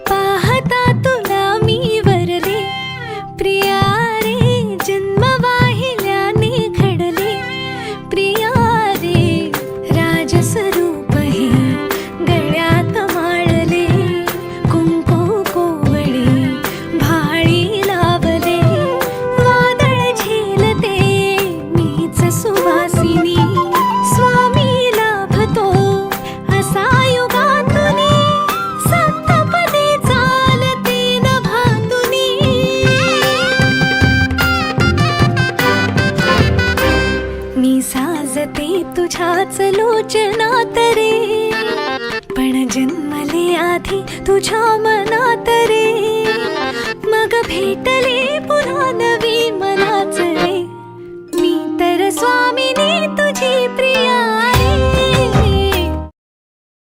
पाहता तुला मी वरले प्रिया रे, जन्म वाहिल्याने घडले प्रिया रे, राजस्वरूप हे गळ्यात माळले, कुंकू कोवळे भाळी लावले, वादळ झेलते मीच सुवासिनी, स्वामी लाभतो असा युगातुनी, सप्तपदी चालते नभातुनी. मी साजते तुझ्याच लोचनात रे, पण जन्मले आधी तुझ्या मनात रे, मग भेटले पुन्हा नवी मनाच रे, मी तर स्वामिनी तुझी प्रिया